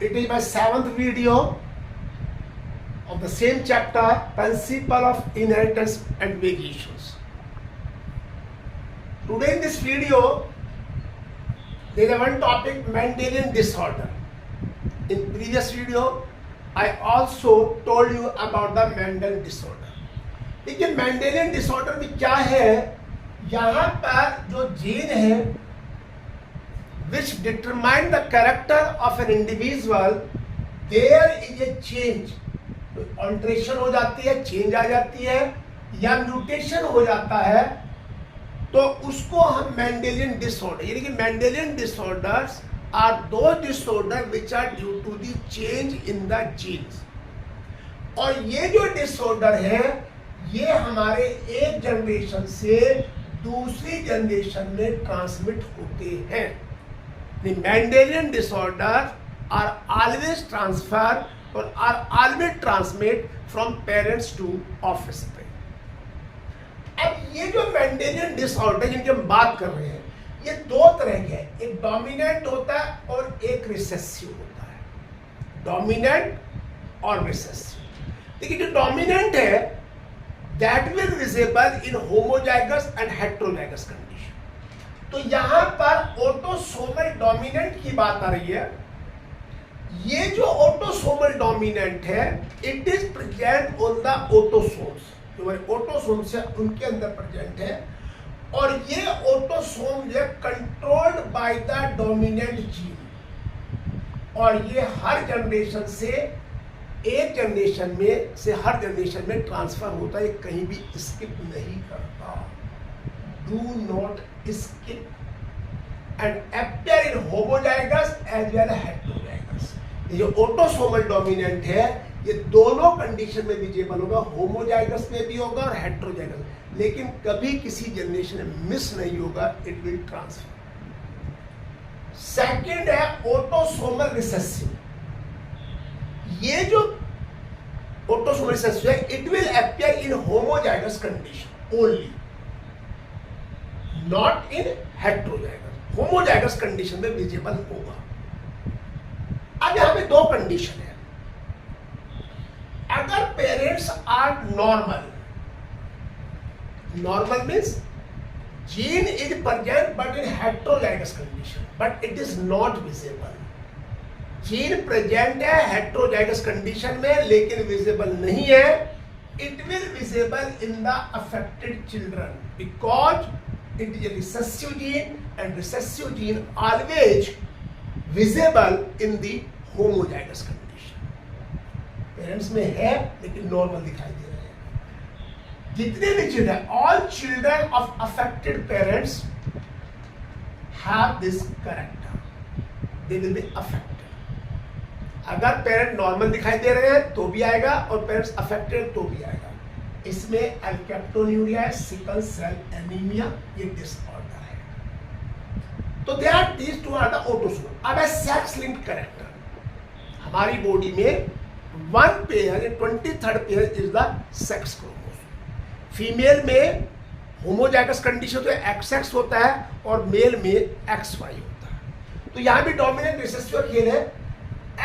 It is my 7th video of the same chapter, Principle of Inheritance and Variations. Today in this video, there is one topic, Mendelian disorder. In previous video, I also told you about the Mendel disorder. लेकिन Mendelian disorder में क्या है, यहाँ पर जो gene है which determine the character of an individual, there is a change. Alteration हो जाती है, चेंज आ जाती है या म्यूटेशन हो जाता है, तो उसको हम मेंडेलियन डिसऑर्डर, यानी कि Mendelian disorders are those disorder which are due to the change in the genes. और ये जो डिसऑर्डर है ये हमारे एक जनरेशन से दूसरी जनरेशन में ट्रांसमिट होते हैं. The Mendelian disorder are always transfer or are always transmit from parents to offspring. अब ये जो Mendelian disorder जिनकी हम बात कर रहे हैं, ये दो तरह के हैं. एक डोमिनेंट होता है और एक रिसेसिव होता है. डोमिनेंट और रिसेसिव. देखिए जो डोमिनेंट है that will visible in homozygous and heterozygous condition. तो यहां पर ऑटोसोमल डोमिनेंट की बात आ रही है. ये जो ऑटोसोमल डोमिनेंट है, it is present on the autosomes. जो हमारे ऑटोसोम्स है उनके अंदर प्रेजेंट है, और ये ऑटोसोम जो है controlled by the dominant gene. और ये हर जनरेशन से एक जनरेशन में से हर जनरेशन में ट्रांसफर होता है, कहीं भी स्किप नहीं करता. Do not skip and appear in homozygous as well as heterozygous. ये जो ऑटोसोमल डोमिनेंट है ये दोनों कंडीशन में विजिबल होगा, होमोजाइगस में भी होगा और हेट्रोजाइगस, लेकिन कभी किसी जनरेशन में मिस नहीं होगा. It will transfer. सेकंड है ऑटोसोमल रिसेसिव. ये जो ऑटोसोमल रिसेसिव है, it will appear in homozygous condition only, not in heterozygous. Homozygous condition में विजिबल होगा. अब यहां पे दो कंडीशन है. अगर parents are normal, normal means gene is present but in heterozygous condition, but it is not visible. Gene present है heterozygous condition में लेकिन विजिबल नहीं है. It will visible in the affected children because it is a recessive gene and recessive gene always visible in the homozygous condition. Parents में है लेकिन normal दिखाई दे रहे हैं. जितने भी children, all children of affected parents have this character. They will be affected. अगर parent normal दिखाई दे रहे हैं तो भी आएगा और parents affected तो भी आएगा. इसमें अल्केप्टोन्यूरिया, सिकल सेल एनीमिया, ये डिसऑर्डर है. तो they are these two are the autosomal. अब है सेक्स लिंक्ड कैरेक्टर. हमारी बॉडी में one pair, 23rd pair is the sex chromosome. Female में होमोजाइगस कंडीशन तो XX होता है और मेल में XY होता है. तो यहां भी डोमिनेंट रिसेसिव खेल है.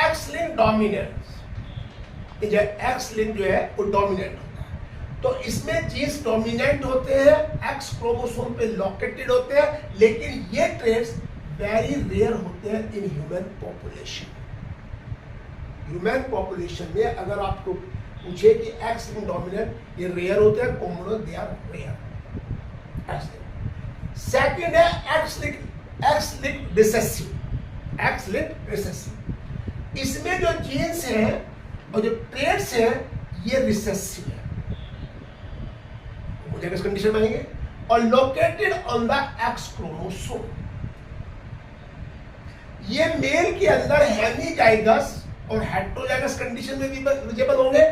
X link dominance, x link जो है वो डोमिनेंट. तो इसमें जीन्स डोमिनेंट होते हैं, एक्स क्रोमोसोम पे लोकेटेड होते हैं, लेकिन ये ट्रेट्स वेरी रेयर होते हैं in human population. Human population में अगर आपको पूछे कि एक्स लिंक डोमिनेंट ये रेयर होते हैं, common they are rare. Second है X link recessive. X link recessive, इसमें जो जीन्स हैं और जो ट्रेट्स हैं ये रिसेसिव है, होमोजाइगस कंडीशन में आएंगे और located on the x chromosome. ये मेल के अंदर हेमीजाइगस और हेट्रोजाइगस कंडीशन में भी विजिबल होंगे,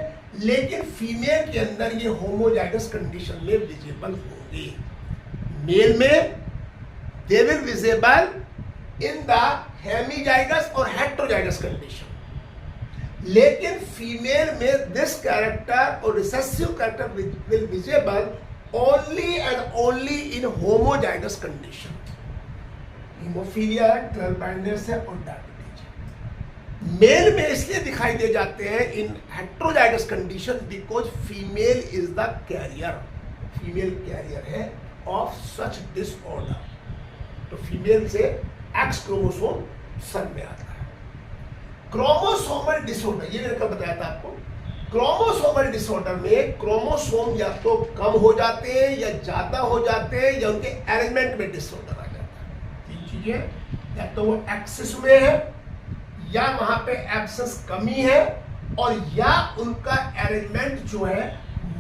लेकिन फीमेल के अंदर ये होमोजाइगस कंडीशन में विजिबल होंगे. मेल में they will visible in the hemizygous और हेट्रोजाइगस कंडीशन, लेकिन फीमेल में दिस कैरेक्टर और recessive character will visible only and only in homozygous condition. Haemophilia है, ट्रांसप्लांटेशन है और डायबिटीज. मेल में इसलिए दिखाई दे जाते हैं in heterozygous condition because female is the carrier, female carrier है ऑफ सच डिसऑर्डर। तो फीमेल से एक्स क्रोमोसोम सन में आता है। क्रोमोसोमल डिसऑर्डर, ये मैंने कब बताया था आपको, क्रोमोसोमल डिसऑर्डर में क्रोमोसोम या तो कम हो जाते हैं या ज्यादा हो जाते हैं या उनके अरेंजमेंट में डिसऑर्डर आ जाता है। तीन चीजें, या तो वो एक्सेस में है या वहां पे एब्सेंस कमी है और या उनका अरेंजमेंट जो है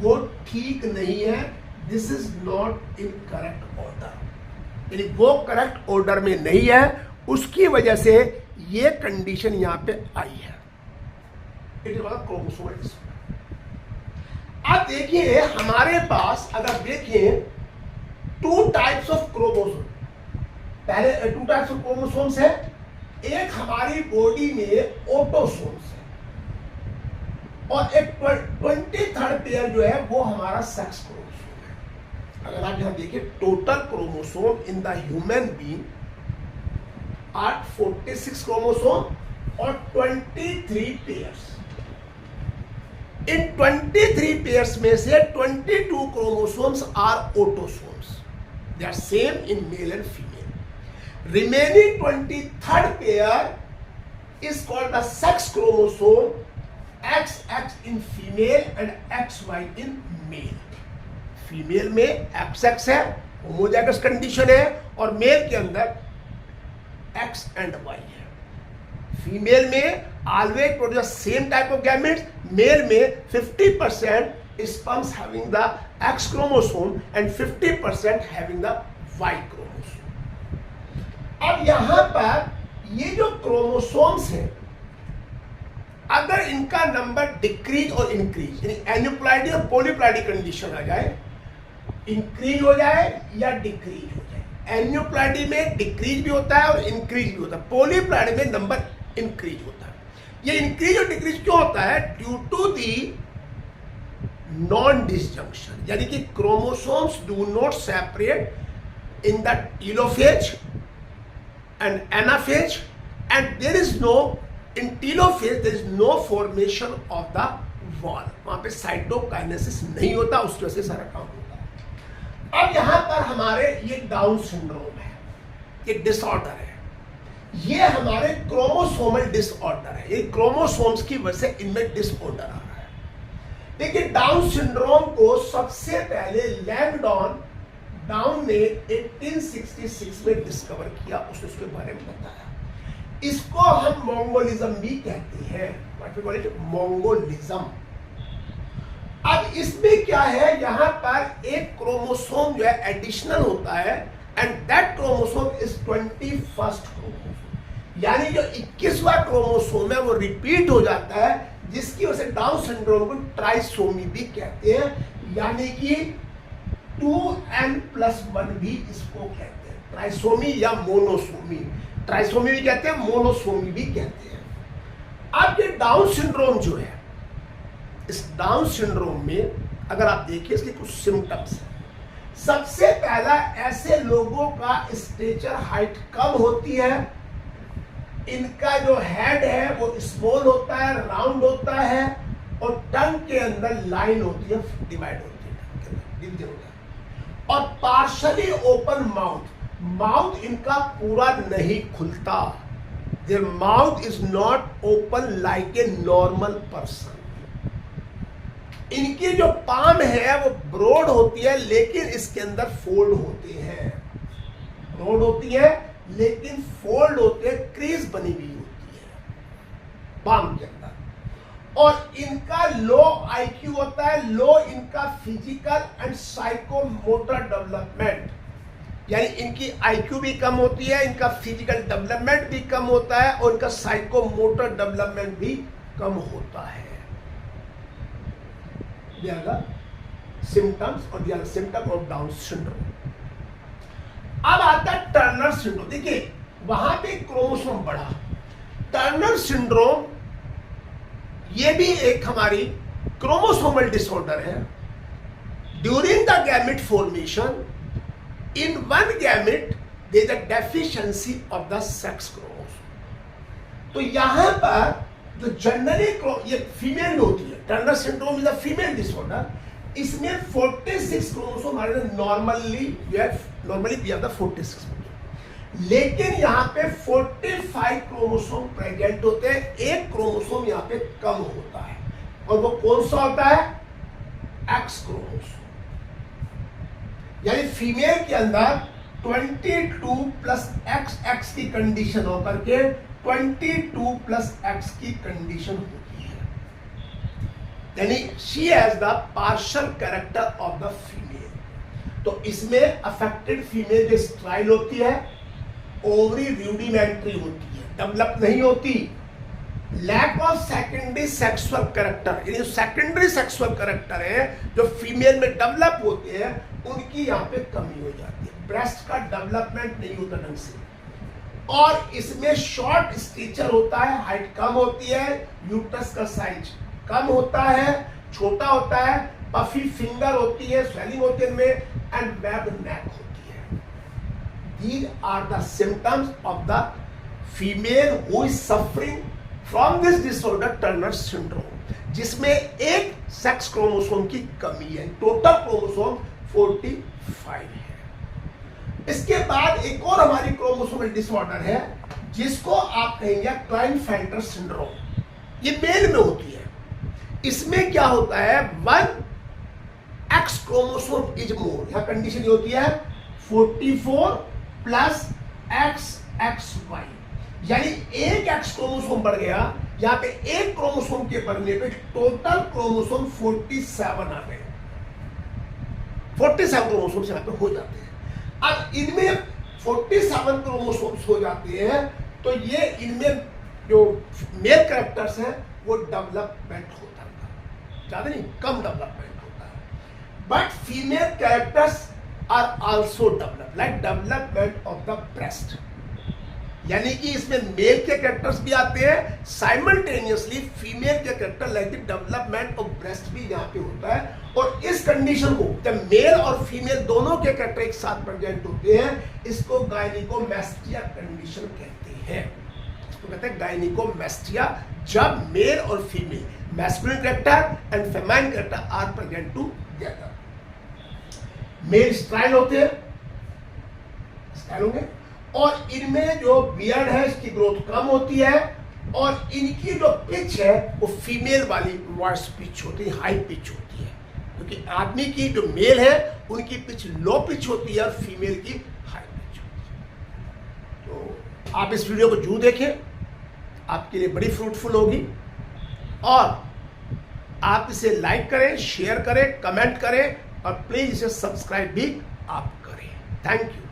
वो ठीक नहीं है। This is not in correct order, यानी वो करेक्ट ऑर्डर में नहीं है, उसकी वजह से ये कंडीशन यहां पे आई है। It is chromosomal disorder. अब देखिए हमारे पास अगर देखें टू टाइप्स ऑफ क्रोमोसोम, पहले टू टाइप्स ऑफ क्रोमोसोम्स है। एक हमारी बॉडी में ऑटोसोम्स है और एक 23rd पेयर जो है वो हमारा सेक्स क्रोमोसोम है। अगर आप यहां देखिए total chromosome in the human being are 46 chromosome और 23 पेयर्स। इन 23 पेयर्स में से 22 chromosomes are autosomes, they are same in male and female. Remaining 23rd pair is called the sex chromosome, XX in female and XY in male. Female में XX है, homozygous condition है, और male के अंदर X and Y है। Female में always produce same type of gametes, male में 50% sperms having the X chromosome and 50% having the Y chromosome। अब यहां पर ये जो क्रोमोसोम्स हैं, अगर इनका नंबर डिक्रीज और इंक्रीज यानी एन्यूप्लॉइडी और पॉलीप्लॉइडी कंडीशन आ जाए, इंक्रीज हो जाए या डिक्रीज हो जाए। एन्यूप्लॉइडी में डिक्रीज भी होता है और इंक्रीज भी होता है, पॉलीप्लॉइडी में नंबर इंक्रीज होता है। ये इंक्रीज और डिक्रीज क्यों होता है? Due to the non disjunction, यानी कि chromosomes do not separate in the telophase and anaphase, and there is no, in telophase there is no formation of the wall, वहां पे साइटोकाइनेसिस नहीं होता, उसकी वजह से सारा काम होता है। अब यहां पर हमारे ये डाउन सिंड्रोम है, ये डिसऑर्डर है, ये हमारे क्रोमोसोमल डिसऑर्डर है, ये क्रोमोसोम्स की वजह से इनमें डिसऑर्डर आ रहा है। देखिए डाउन सिंड्रोम को सबसे पहले लैंगडॉन डाउन ने 1866 में डिस्कवर किया, उसने उसके बारे में बताया। इसको हम मोंगोलिज्म भी कहते हैं, व्हाट वी कॉल इट, मोंगोलिज्म। अब इसमें क्या है, यहां पर एक क्रोमोसोम जो है एडिशनल होता है and that chromosome is 21st chromosome, यानी जो 21वां क्रोमोसोम है वो रिपीट हो जाता है, जिसकी वजह से डाउन सिंड्रोम को ट्राइसोमी भी कहते हैं, यानी कि 2n+1 भी इसको कहते हैं, ट्राइसोमी या मोनोसोमी। ट्राइसोमी भी कहते हैं, मोनोसोमी भी कहते हैं। अब ये डाउन सिंड्रोम जो है, इस डाउन सिंड्रोम में अगर आप देखिए इसके कुछ सिम्टम्स हैं। सबसे पहला, ऐसे लोगों का स्टेचर हाइट कम होती है, इनका जो हेड है वो स्मॉल होता है, राउंड होता है, और टंग के अंदर लाइन होती है, डिवाइड होती है, डिवीजन होता है, और पार्शली ओपन माउथ, माउथ इनका पूरा नहीं खुलता, their mouth is not open like a normal person. इनकी जो पाम है वो ब्रॉड होती है, लेकिन इसके अंदर फोल्ड होते हैं, ब्रॉड होती है लेकिन फोल्ड होते हैं, क्रीज बनी हुई होती है पाम के अंदर। और इनका लो आईक्यू होता है, लो इनका फिजिकल एंड साइकोमोटर डेवलपमेंट, यानी इनकी आईक्यू भी कम होती है, इनका फिजिकल डेवलपमेंट भी कम होता है, और इनका साइकोमोटर डेवलपमेंट भी कम होता है। सिम्टम्स और सिम्टम ऑफ डाउन सिंड्रोम। अब आता है टर्नर सिंड्रोम। देखिए वहां पे क्रोमोसोम बढ़ा, टर्नर सिंड्रोम ये भी एक हमारी क्रोमोसोमल डिसऑर्डर है। During the gamete formation, in one gamete there is a deficiency of the sex chromosome. तो यहां पर जो जनरली ये फीमेल में होती है, Turner syndrome is a female disorder, इसमें 46 क्रोमोसोम हमारे नॉर्मली वी हैव द 46, लेकिन यहाँ पे 45 क्रोमोसोम प्रेजेंट होते हैं, एक क्रोमोसोम यहाँ पे कम होता है, और वो कौन सा होता है? X chromosome. यानी फीमेल के अंदर 22 प्लस एक्स की कंडीशन होकर के 22 प्लस एक्स की कंडीशन होती है, यानी she has the partial character of the female. तो इसमें अफेक्टेड फीमेल जो स्ट्राइल होती है, ओवरी रूडिमेंट्री होती है, डेवलप नहीं होती, lack of secondary sexual character, यानी जो सेकेंडरी सेक्सुअल कैरेक्टर है जो फीमेल में डेवलप होते हैं, उनकी यहाँ पे कमी हो जाती है, ब्रेस्ट का डेवलपमेंट नहीं होता ढंग से, और इसमें शॉर्ट स्टेचर होता है, हाइट कम होती है, यूट्रस का साइज कम होता है, छोटा होता है, पफी फिंगर होती है, स्वेलिंग होती है इनमें, एंड वेब नेक होती है। These are the symptoms of the female who is suffering from this disorder, Turner syndrome, जिसमें एक सेक्स क्रोमोसोम की कमी है, टोटल क्रोमोसोम 45 है। इसके बाद एक और हमारी क्रोमोसोमल डिसऑर्डर है जिसको आप कहेंगे क्लाइनफेल्टर सिंड्रोम, ये मेल में होती है। इसमें क्या होता है? 1 एक्स क्रोमोसोम इज मोर, यहां कंडीशन ये होती है 44 प्लस XXY, यानी एक एक्स क्रोमोसोम बढ़ गया, यहां पे एक क्रोमोसोम के बढ़ने पे टोटल क्रोमोसोम 47 आ गए, 47 क्रोमोसोम यहां पे हो जाते हैं। अब इनमें 47 क्रोमोसोम्स हो जाते हैं, तो ये इनमें जो मेल कैरेक्टर्स हैं वो डेवलपमेंट होता है, ज्यादा नहीं, कम डेवलपमेंट होता है, but female characters are also developed, like development of the breast, यानी कि इसमें मेल के कैरेक्टर्स भी आते हैं, साइमल्टेनियसली फीमेल के character like the development of breast भी यहाँ पे होता है। और इस कंडीशन को जब मेल और फीमेल दोनों के कैरेक्टर एक साथ प्रेजेंट होते हैं, इसको गायनिकोमैस्टिया कंडीशन कहते हैं, इसको कहते हैं गायनिकोमैस्टिया, जब मेल और female masculine character and feminine character are present together. Male style होते हैं, स्टाइल होंगे, और इनमें जो बियर्ड है इसकी ग्रोथ कम होती है, और इनकी जो पिच है वो फीमेल वाली वॉइस पिच होती है, हाई पिच होती है, क्योंकि आदमी की जो मेल है उनकी पिच लो पिच होती है और फीमेल की हाई पिच होती है। तो आप इस वीडियो को जरूर देखें, आपके लिए बड़ी फ्रूटफुल होगी, और आप इसे लाइक करें, शेयर करें, कमेंट करें, और प्लीज इसे सब्सक्राइब भी आप करें। Thank you.